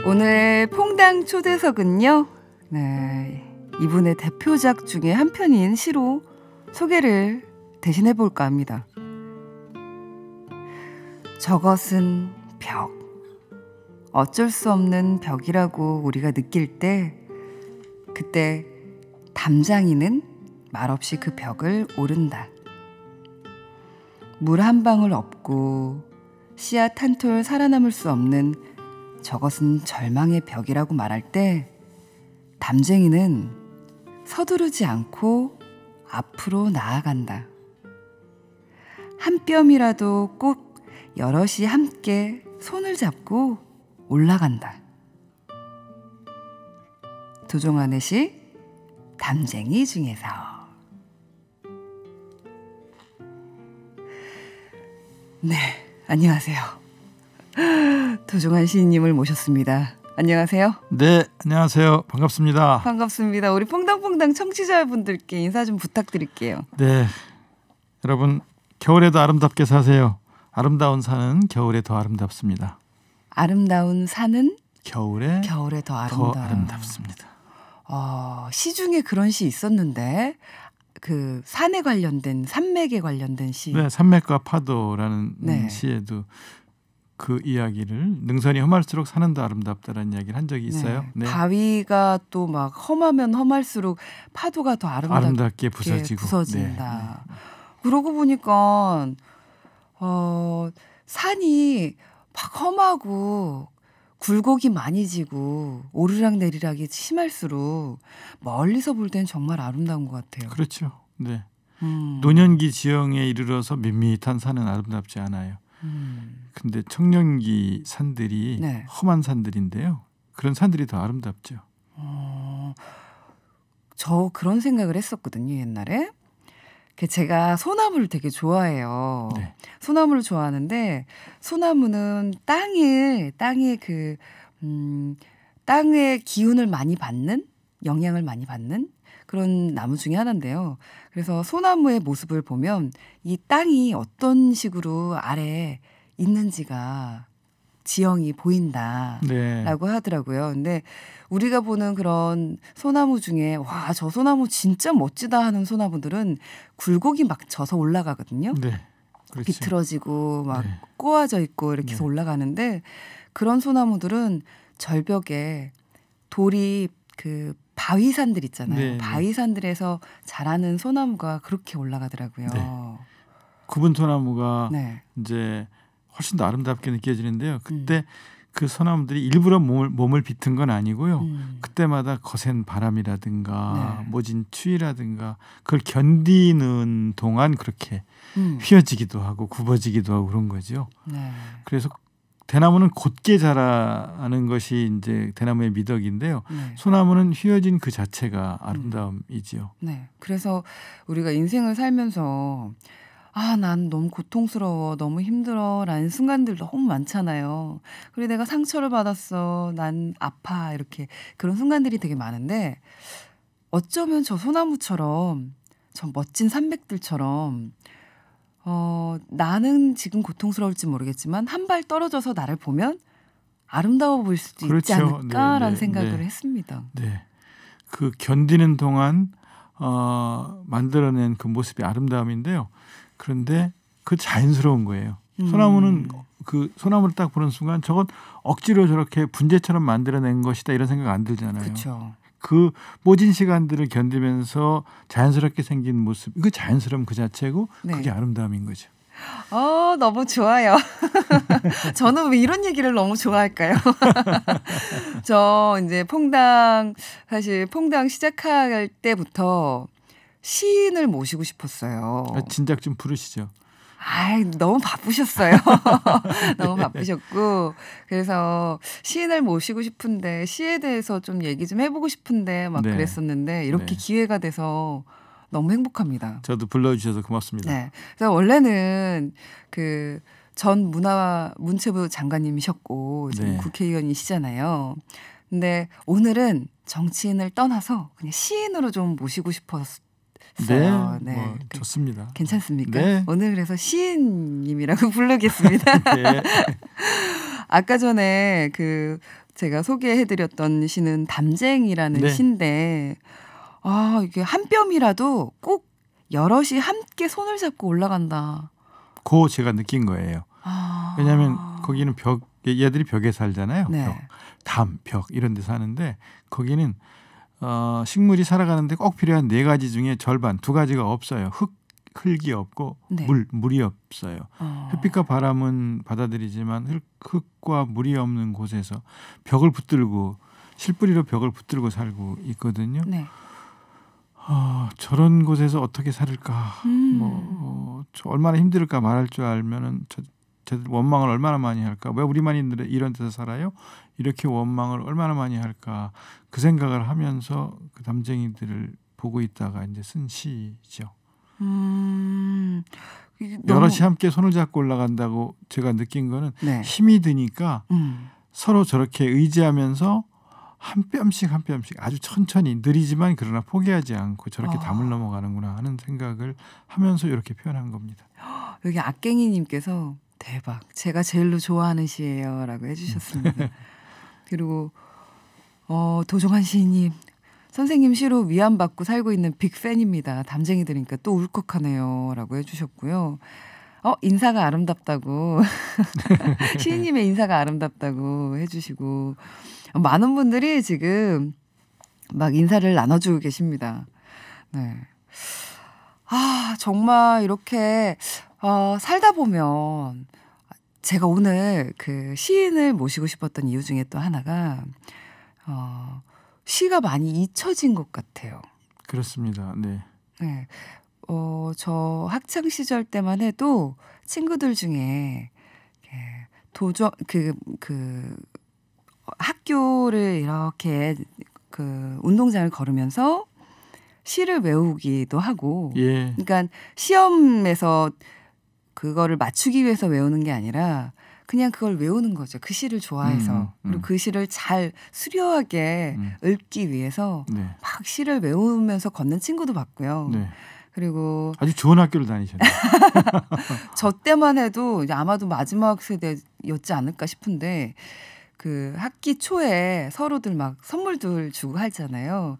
오늘 퐁당 초대석은요, 이분의 대표작 중에 한 편인 시로 소개를 대신해볼까 합니다. 저것은 벽. 어쩔 수 없는 벽이라고 우리가 느낄 때, 그때 담장이는 말없이 그 벽을 오른다. 물 한 방울 없고 씨앗 한 톨 살아남을 수 없는 저것은 절망의 벽이라고 말할 때, 담쟁이는 서두르지 않고 앞으로 나아간다. 한 뼘이라도 꼭 여럿이 함께 손을 잡고 올라간다. 도종환의 시 담쟁이 중에서. 네, 안녕하세요. 도종환 시인님을 모셨습니다. 안녕하세요. 네, 안녕하세요. 반갑습니다. 반갑습니다. 우리 퐁당퐁당 청취자분들께 인사 좀 부탁드릴게요. 네, 여러분 겨울에도 아름답게 사세요. 아름다운 산은 겨울에 더 아름답습니다. 아름다운 산은 겨울에 더 아름답습니다. 시 중에 그런 시 있었는데, 그 산에 관련된, 산맥에 관련된 시. 네, 산맥과 파도라는 시에도 그 이야기를 능선이 험할수록 산은 더 아름답다라는 이야기를 한 적이 있어요. 네. 바위가 또 막 험하면 험할수록 파도가 더 아름답게 부서진다. 네. 그러고 보니까 산이 막 험하고 굴곡이 많이 지고 오르락내리락이 심할수록 멀리서 볼 땐 정말 아름다운 것 같아요. 그렇죠. 네. 노년기 지형에 이르러서 밋밋한 산은 아름답지 않아요. 근데 청년기 산들이 험한 산들인데요. 그런 산들이 더 아름답죠. 저 그런 생각을 했었거든요, 옛날에. 제가 소나무를 되게 좋아해요. 네. 소나무를 좋아하는데, 소나무는 땅의 기운을 많이 받는, 영향을 많이 받는 그런 나무 중에 하나인데요. 그래서 소나무의 모습을 보면 이 땅이 어떤 식으로 아래에 있는지가 지형이 보인다라고 하더라고요. 근데 우리가 보는 그런 소나무 중에 와, 저 소나무 진짜 멋지다 하는 소나무들은 굴곡이 막 져서 올라가거든요. 네, 그렇죠. 비틀어지고 막 꼬아져 있고 이렇게 해서 올라가는데, 그런 소나무들은 절벽에 돌이 그 바위산들 있잖아요. 바위산들에서 자라는 소나무가 그렇게 올라가더라고요. 네. 굽은 소나무가 이제 훨씬 더 아름답게 느껴지는데요. 그때 그 소나무들이 일부러 몸을 비튼 건 아니고요. 그때마다 거센 바람이라든가 모진 추위라든가 그걸 견디는 동안 그렇게 휘어지기도 하고 굽어지기도 하고 그런 거죠. 그래서 대나무는 곧게 자라는 것이 이제 대나무의 미덕인데요. 소나무는 휘어진 그 자체가 아름다움이지요. 네. 그래서 우리가 인생을 살면서 난 너무 고통스러워, 너무 힘들어 라는 순간들 너무 많잖아요. 그리고 내가 상처를 받았어, 난 아파, 이렇게 그런 순간들이 되게 많은데, 어쩌면 저 소나무처럼, 저 멋진 산맥들처럼 나는 지금 고통스러울지 모르겠지만 한 발 떨어져서 나를 보면 아름다워 보일 수도 있지 않을까라는 생각을 했습니다. 네, 그 견디는 동안 만들어낸 그 모습이 아름다움인데요. 그런데 그 자연스러운 거예요. 소나무는 그 소나무를 딱 보는 순간 저건 억지로 저렇게 분재처럼 만들어낸 것이다 이런 생각 안 들잖아요. 그렇죠. 그 모진 시간들을 견디면서 자연스럽게 생긴 모습, 그 자연스러움 그 자체고 그게 아름다움인 거죠. 너무 좋아요. 저는 왜 이런 얘기를 너무 좋아할까요? 저 이제 사실 퐁당 시작할 때부터 시인을 모시고 싶었어요. 진작 좀 부르시죠. 너무 바쁘셨어요. 너무 바쁘셨고, 그래서 시인을 모시고 싶은데 시에 대해서 좀 얘기 좀 해보고 싶은데 막 그랬었는데, 이렇게 기회가 돼서 너무 행복합니다. 저도 불러주셔서 고맙습니다. 네. 그래서 원래는 그 전 문체부 장관님이셨고 지금 국회의원이시잖아요. 근데 오늘은 정치인을 떠나서 그냥 시인으로 좀 모시고 싶었어요. 네. 좋습니다. 괜찮습니까? 네. 오늘 그래서 시인님이라고 부르겠습니다. 네. 아까 전에 그 제가 소개해드렸던 시는 담쟁이라는 네. 시인데 이게 한 뼘이라도 꼭 여럿이 함께 손을 잡고 올라간다. 그거 제가 느낀 거예요. 왜냐하면 거기는 얘들이 벽에 살잖아요. 네. 벽 이런 데 사는데 거기는 식물이 살아가는데 꼭 필요한 4가지 중에 절반 2가지가 없어요. 흙이 없고 네. 물이 없어요. 햇빛과 바람은 받아들이지만 흙과 물이 없는 곳에서 벽을 붙들고 실뿌리로 벽을 붙들고 살고 있거든요. 네. 저런 곳에서 어떻게 살을까? 얼마나 힘들까 말할 줄 알면은 쟤들 원망을 얼마나 많이 할까? 왜 우리만 이런 데서 살아요? 이렇게 원망을 얼마나 많이 할까? 그 생각을 하면서 그 담쟁이들을 보고 있다가 이제 쓴 시죠. 여럿이 함께 손을 잡고 올라간다고 제가 느낀 거는 네. 힘이 드니까 서로 저렇게 의지하면서 한 뼘씩 아주 천천히 느리지만 그러나 포기하지 않고 저렇게 담을 넘어가는구나 하는 생각을 하면서 이렇게 표현한 겁니다. 여기 악갱이님께서 대박, 제가 제일로 좋아하는 시예요 라고 해주셨습니다. 그리고 도종환 시인님, 선생님 시로 위안받고 살고 있는 빅팬입니다. 담쟁이 들으니까 또 울컥하네요 라고 해주셨고요. 인사가 아름답다고 시인님의 인사가 아름답다고 해주시고 많은 분들이 지금 막 인사를 나눠주고 계십니다. 네. 정말 이렇게 살다 보면 제가 오늘 그 시인을 모시고 싶었던 이유 중에 또 하나가 시가 많이 잊혀진 것 같아요. 그렇습니다. 네. 네. 저 학창 시절 때만 해도 친구들 중에 학교를 이렇게 그 운동장을 걸으면서 시를 외우기도 하고, 예. 그러니까 시험에서 그거를 맞추기 위해서 외우는 게 아니라 그냥 그걸 외우는 거죠. 그 시를 좋아해서. 그리고 그 시를 잘 수려하게 읊기 위해서 네. 막 시를 외우면서 걷는 친구도 봤고요. 네. 그리고 아주 좋은 학교를 다니셨네요. 저 때만 해도 이제 아마도 마지막 세대였지 않을까 싶은데 그 학기 초에 서로들 막 선물들 주고 하잖아요.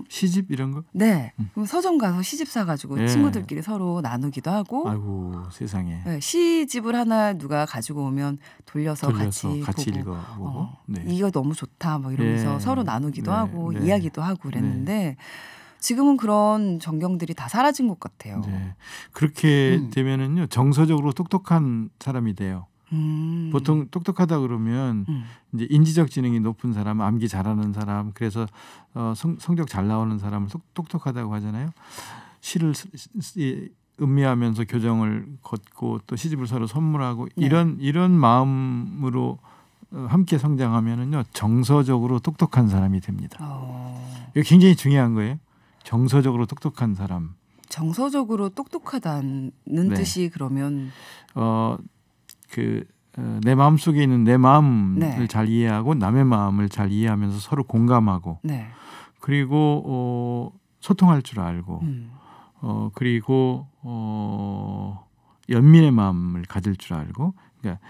시집 이런 거? 네. 그럼 서점 가서 시집 사가지고 친구들끼리 서로 나누기도 하고. 아이고 세상에. 네, 시집을 하나 누가 가지고 오면 돌려서 같이 보고, 읽어보고. 네. 이거 너무 좋다 뭐 이러면서 서로 나누기도 하고 이야기도 하고 그랬는데 지금은 그런 전경들이 다 사라진 것 같아요. 네. 그렇게 되면은요 정서적으로 똑똑한 사람이 돼요. 보통 똑똑하다 그러면 이제 인지적 지능이 높은 사람, 암기 잘하는 사람, 그래서 성적 잘 나오는 사람을 똑똑하다고 하잖아요. 시를 음미하면서 교정을 걷고 또 시집을 서로 선물하고 이런 마음으로 함께 성장하면은요 정서적으로 똑똑한 사람이 됩니다. 이거 굉장히 중요한 거예요. 정서적으로 똑똑한 사람. 정서적으로 똑똑하다는 뜻이 그러면 내 마음 속에 있는 내 마음을 잘 이해하고 남의 마음을 잘 이해하면서 서로 공감하고 그리고 소통할 줄 알고 그리고 연민의 마음을 가질 줄 알고 그러니까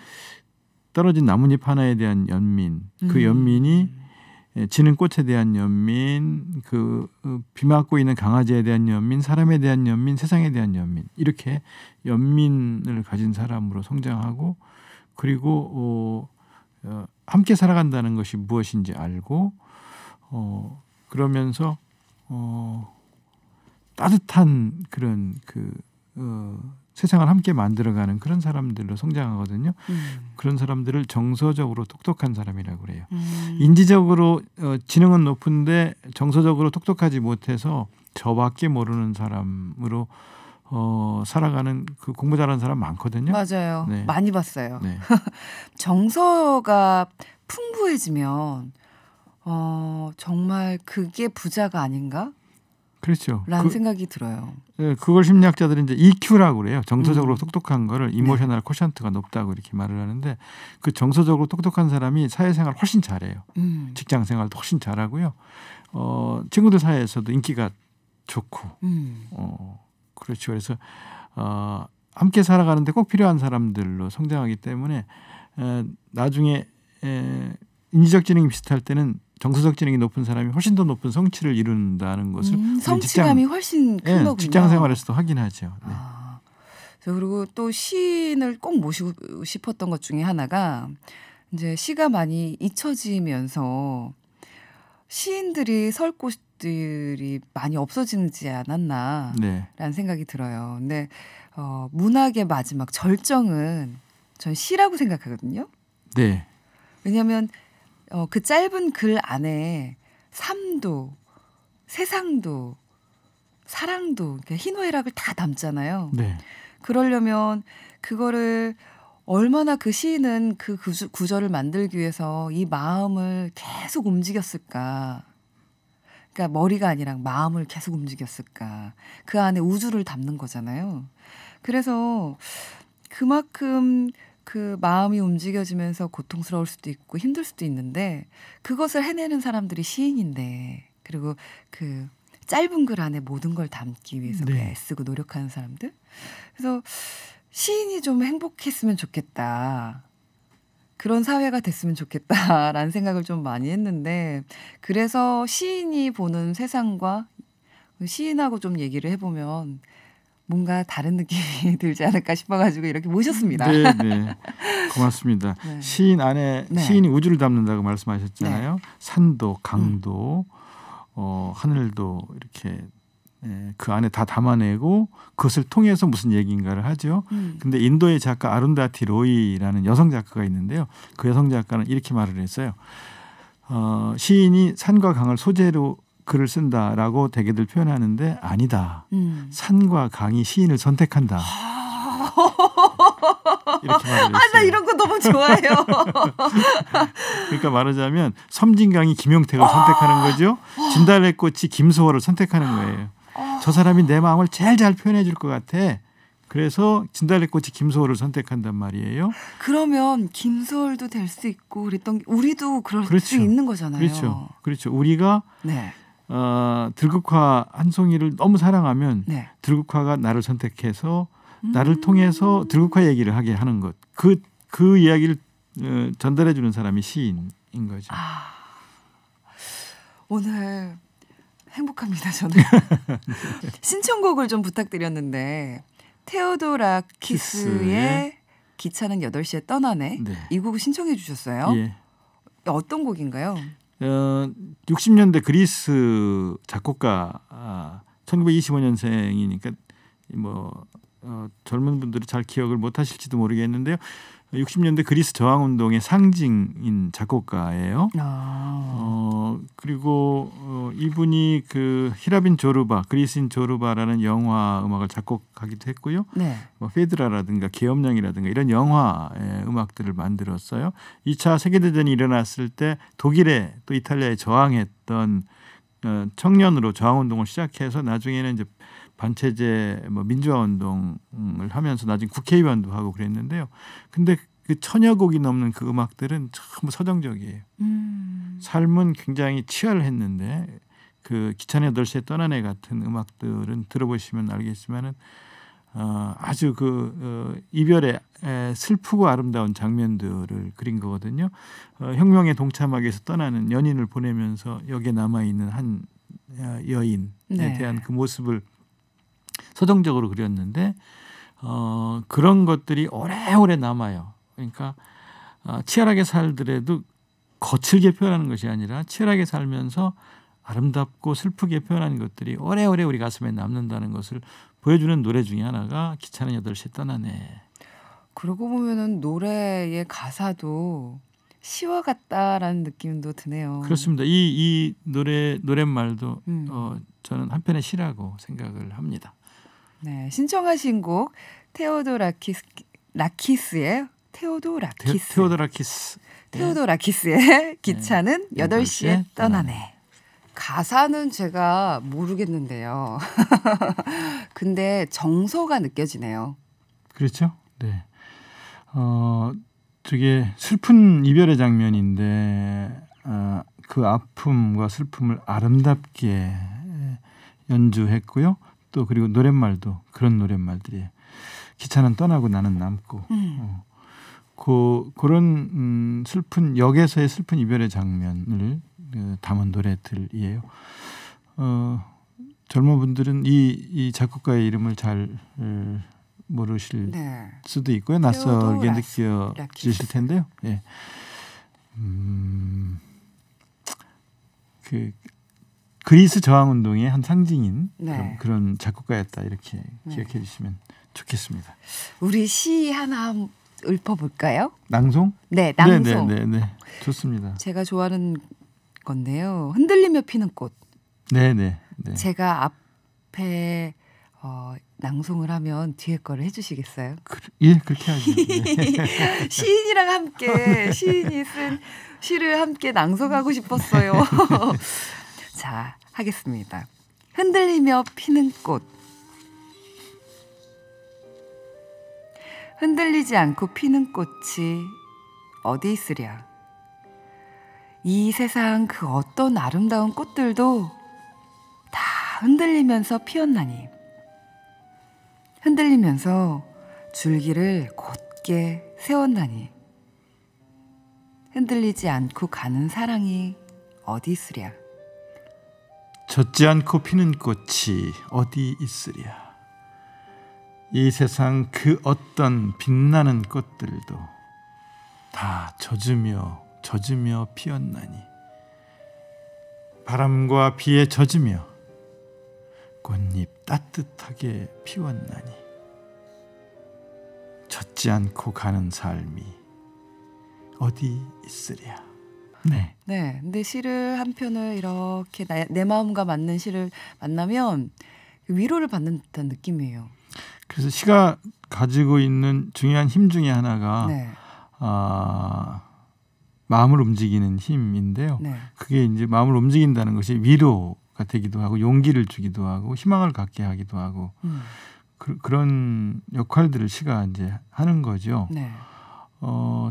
떨어진 나뭇잎 하나에 대한 연민 그 연민이 지는 꽃에 대한 연민, 비 맞고 있는 강아지에 대한 연민, 사람에 대한 연민, 세상에 대한 연민 이렇게 연민을 가진 사람으로 성장하고 그리고 함께 살아간다는 것이 무엇인지 알고 그러면서 따뜻한 그런 세상을 함께 만들어가는 그런 사람들로 성장하거든요. 그런 사람들을 정서적으로 똑똑한 사람이라고 그래요. 인지적으로 지능은 높은데 정서적으로 똑똑하지 못해서 저밖에 모르는 사람으로 살아가는 그 공부 잘하는 사람 많거든요. 맞아요. 네. 많이 봤어요. 네. 정서가 풍부해지면 정말 그게 부자가 아닌가? 그렇죠. 라는 생각이 들어요. 그걸 심리학자들은 이제 EQ라고 그래요. 정서적으로 똑똑한 거를 이모셔널 코션트가 높다고 이렇게 말을 하는데 그 정서적으로 똑똑한 사람이 사회생활 훨씬 잘해요. 직장생활도 훨씬 잘하고요. 친구들 사이에서도 인기가 좋고 그렇죠. 그래서 함께 살아가는데 꼭 필요한 사람들로 성장하기 때문에 나중에 인지적 지능이 비슷할 때는 정서적 지능이 높은 사람이 훨씬 더 높은 성취를 이룬다는 것을 성취감이 훨씬 큰 거군요. 직장 생활에서도 확인하죠. 네. 그리고 또 시인을 꼭 모시고 싶었던 것 중에 하나가 이제 시가 많이 잊혀지면서 시인들이 설 곳들이 많이 없어지지 않았나라는 생각이 들어요. 근데 문학의 마지막 절정은 전 시라고 생각하거든요. 네. 왜냐하면 그 짧은 글 안에 삶도, 세상도, 사랑도, 희노애락을 다 담잖아요. 네. 그러려면 그거를 얼마나 그 시인은 그 구절을 만들기 위해서 이 마음을 계속 움직였을까. 그러니까 머리가 아니라 마음을 계속 움직였을까. 그 안에 우주를 담는 거잖아요. 그래서 그만큼 그 마음이 움직여지면서 고통스러울 수도 있고 힘들 수도 있는데 그것을 해내는 사람들이 시인인데 그리고 그 짧은 글 안에 모든 걸 담기 위해서 애쓰고 노력하는 사람들. 그래서 시인이 좀 행복했으면 좋겠다. 그런 사회가 됐으면 좋겠다라는 생각을 좀 많이 했는데 그래서 시인이 보는 세상과 시인하고 좀 얘기를 해보면 뭔가 다른 느낌이 들지 않을까 싶어가지고 이렇게 모셨습니다. 네. 고맙습니다. 네. 시인 안에 시인이 우주를 담는다고 말씀하셨잖아요. 네. 산도, 강도, 하늘도 이렇게 그 안에 다 담아내고 그것을 통해서 무슨 얘기인가를 하죠. 근데 인도의 작가 아룬다티 로이라는 여성 작가가 있는데요. 그 여성 작가는 이렇게 말을 했어요. 시인이 산과 강을 소재로 글을 쓴다라고 대개들 표현하는데 아니다. 산과 강이 시인을 선택한다. 이렇게 말을 했어요. 나 이런 거 너무 좋아해요. 그러니까 말하자면 섬진강이 김용택을 선택하는 거죠. 진달래꽃이 김소월을 선택하는 거예요. 저 사람이 내 마음을 제일 잘 표현해 줄 것 같아. 그래서 진달래꽃이 김소월을 선택한단 말이에요. 그러면 김소월도 될 수 있고 그랬던 우리도 그럴 수 있는 거잖아요. 그렇죠. 우리가 들국화 한 송이를 너무 사랑하면 들국화가 나를 선택해서 나를 통해서 들국화 얘기를 하게 하는 것. 그 이야기를 전달해 주는 사람이 시인인 거죠. 오늘 행복합니다. 저는. 신청곡을 좀 부탁드렸는데 테오도라키스의 기차는 8시에 떠나네. 이 곡을 신청해 주셨어요. 예. 어떤 곡인가요? 60년대 그리스 작곡가 1925년생이니까 젊은 분들이 잘 기억을 못 하실지도 모르겠는데요. 60년대 그리스 저항운동의 상징인 작곡가예요. 그리고 이분이 그 히라빈 조르바, 그리스인 조르바라는 영화 음악을 작곡하기도 했고요. 페드라라든가 계엄령이라든가 이런 영화의 음악들을 만들었어요. 2차 세계대전이 일어났을 때 독일에 또 이탈리아에 저항했던 청년으로 저항운동을 시작해서 나중에는 이제 반체제 민주화 운동을 하면서 나중에 국회의원도 하고 그랬는데요. 근데 그 천여 곡이 넘는 그 음악들은 전부 서정적이에요. 삶은 굉장히 치열했는데 그 기차는 8시에 떠나네 같은 음악들은 들어보시면 알겠지만은 아주 그 이별의 슬프고 아름다운 장면들을 그린 거거든요. 혁명에 동참하기 위해서 떠나는 연인을 보내면서 여기에 남아있는 한 여인에 대한 그 모습을 서정적으로 그렸는데 그런 것들이 오래오래 남아요. 그러니까 치열하게 살더라도 거칠게 표현하는 것이 아니라 치열하게 살면서 아름답고 슬프게 표현하는 것들이 오래오래 우리 가슴에 남는다는 것을 보여주는 노래 중에 하나가 기차는 8시에 떠나네. 그러고 보면은 노래의 가사도 시와 같다라는 느낌도 드네요. 그렇습니다. 이 노랫말도 저는 한편의 시라고 생각을 합니다. 네, 신청하신 곡 테오도라키스의 테오도라키스의 기차는 8시에 떠나네. 가사는 제가 모르겠는데요. 근데 정서가 느껴지네요. 그렇죠. 네. 되게 슬픈 이별의 장면인데 그 아픔과 슬픔을 아름답게 연주했고요. 또 그리고 노랫말도 그런 노랫말들이에요. 기차는 떠나고 나는 남고 그런 슬픈 역에서의 슬픈 이별의 장면을 담은 노래들이에요. 젊은 분들은 이 작곡가의 이름을 잘 모르실 네. 수도 있고요. 낯설게 느껴지실 텐데요. 예. 그 그리스 저항운동의 한 상징인 네. 그런 작곡가였다 이렇게 기억해 주시면 좋겠습니다. 우리 시 하나 읊어볼까요? 낭송? 네, 낭송. 네. 좋습니다. 제가 좋아하는 건데요. 흔들리며 피는 꽃. 네. 제가 앞에 낭송을 하면 뒤에 거를 해주시겠어요? 예, 그렇게 하죠. 네. 시인이랑 함께 시인이 쓴 시를 함께 낭송하고 싶었어요. 자, 하겠습니다. 흔들리며 피는 꽃. 흔들리지 않고 피는 꽃이 어디 있으랴. 이 세상 그 어떤 아름다운 꽃들도 다 흔들리면서 피었나니. 흔들리면서 줄기를 곧게 세웠나니. 흔들리지 않고 가는 사랑이 어디 있으랴. 젖지 않고 피는 꽃이 어디 있으랴. 이 세상 그 어떤 빛나는 꽃들도 다 젖으며 피었나니. 바람과 비에 젖으며 꽃잎 따뜻하게 피웠나니. 젖지 않고 가는 삶이 어디 있으랴. 네. 근데 시를 한 편을 이렇게 내 마음과 맞는 시를 만나면 위로를 받는 듯한 느낌이에요. 그래서 시가 가지고 있는 중요한 힘 중에 하나가 마음을 움직이는 힘인데요. 네. 그게 이제 마음을 움직인다는 것이 위로가 되기도 하고 용기를 주기도 하고 희망을 갖게 하기도 하고 그런 역할들을 시가 이제 하는 거죠. 네.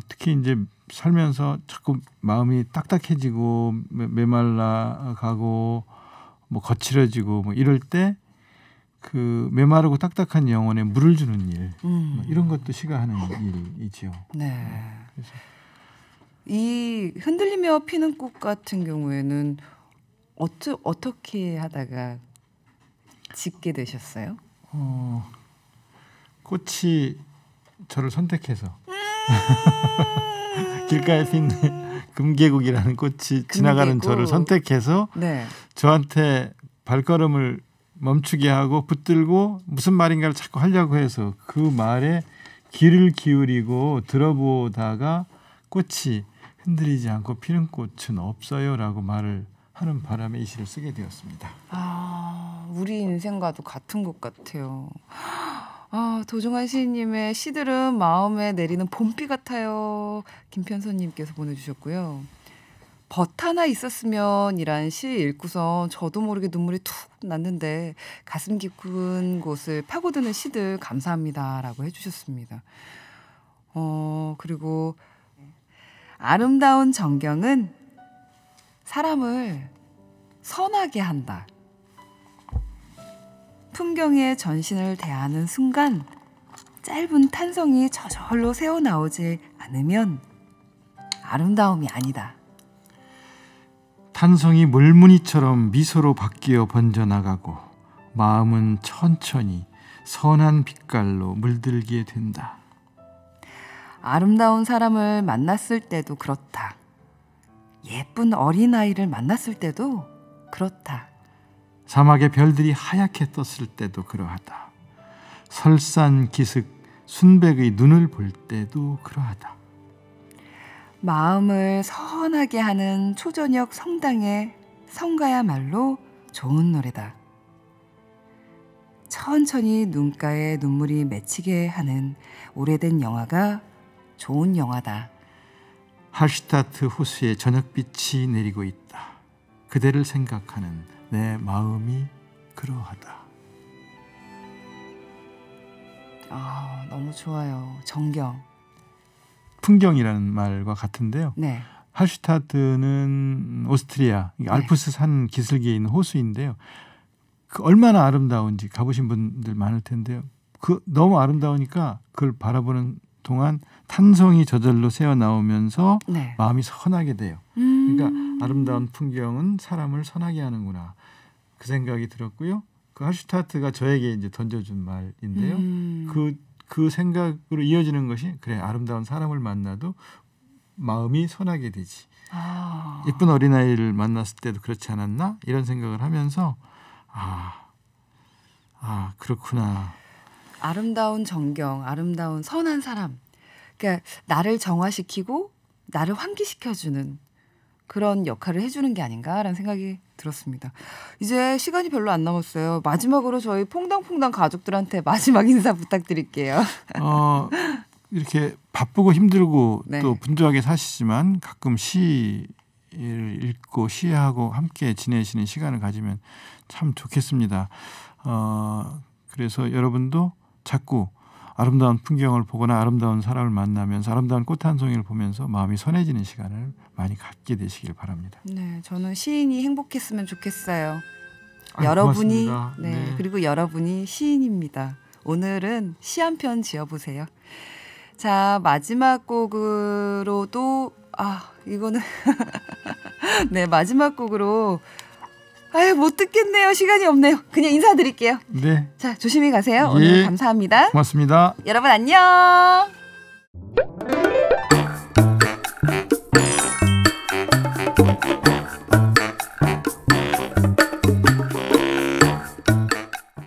특히 이제 살면서 자꾸 마음이 딱딱해지고 메말라 가고 뭐 거칠어지고 뭐 이럴 때 그 메마르고 딱딱한 영혼에 물을 주는 일 뭐 이런 것도 시가 하는 일이지요. 네. 그래서 이 흔들리며 피는 꽃 같은 경우에는 어떻게 하다가 짓게 되셨어요? 꽃이 저를 선택해서 길가에 핀 금계국이라는 꽃이 지나가는 저를 선택해서 저한테 발걸음을 멈추게 하고 붙들고 무슨 말인가를 자꾸 하려고 해서 그 말에 귀를 기울이고 들어보다가 꽃이 흔들리지 않고 피는 꽃은 없어요라고 말을 하는 바람에 이 시를 쓰게 되었습니다. 우리 인생과도 같은 것 같아요. 도종환 시인님의 시들은 마음에 내리는 봄비 같아요. 김편선님께서 보내주셨고요. 벗 하나 있었으면 이란 시 읽고선 저도 모르게 눈물이 툭 났는데 가슴 깊은 곳을 파고드는 시들 감사합니다라고 해주셨습니다. 그리고 아름다운 정경은 사람을 선하게 한다. 풍경에 전신을 대하는 순간 짧은 탄성이 저절로 새어나오지 않으면 아름다움이 아니다. 탄성이 물무늬처럼 미소로 바뀌어 번져나가고 마음은 천천히 선한 빛깔로 물들게 된다. 아름다운 사람을 만났을 때도 그렇다. 예쁜 어린아이를 만났을 때도 그렇다. 사막의 별들이 하얗게 떴을 때도 그러하다. 설산기슭 순백의 눈을 볼 때도 그러하다. 마음을 선하게 하는 초저녁 성당의 성가야말로 좋은 노래다. 천천히 눈가에 눈물이 맺히게 하는 오래된 영화가 좋은 영화다. 할슈타트 호수에 저녁빛이 내리고 있다. 그대를 생각하는 내 마음이 그러하다. 너무 좋아요. 정경. 풍경이라는 말과 같은데요. 네. 할슈타트는 오스트리아 알프스 산 기슭에 있는 호수인데요. 그 얼마나 아름다운지 가보신 분들 많을 텐데요. 그 너무 아름다우니까 그걸 바라보는 동안 탄성이 저절로 새어나오면서 네. 마음이 선하게 돼요. 그러니까 아름다운 풍경은 사람을 선하게 하는구나. 그 생각이 들었고요. 그 할슈타트가 저에게 이제 던져준 말인데요. 그 생각으로 이어지는 것이 그래 아름다운 사람을 만나도 마음이 선하게 되지. 예쁜 어린아이를 만났을 때도 그렇지 않았나? 이런 생각을 하면서 그렇구나. 아름다운 정경, 아름다운 선한 사람. 그러니까 나를 정화시키고 나를 환기시켜주는 그런 역할을 해주는 게 아닌가라는 생각이 들었습니다. 이제 시간이 별로 안 남았어요. 마지막으로 저희 퐁당퐁당 가족들한테 마지막 인사 부탁드릴게요. 이렇게 바쁘고 힘들고 네. 또 분주하게 사시지만 가끔 시를 읽고 시하고 함께 지내시는 시간을 가지면 참 좋겠습니다. 그래서 여러분도 자꾸 아름다운 풍경을 보거나 아름다운 사람을 만나면서 아름다운 꽃 한 송이를 보면서 마음이 선해지는 시간을 많이 갖게 되시길 바랍니다. 네, 저는 시인이 행복했으면 좋겠어요. 여러분이 네, 그리고 여러분이 시인입니다. 오늘은 시 한 편 지어보세요. 자, 마지막 곡으로도 이거는 네, 마지막 곡으로 못 듣겠네요. 시간이 없네요. 그냥 인사드릴게요. 네. 자, 조심히 가세요. 오늘 감사합니다. 고맙습니다. 여러분 안녕.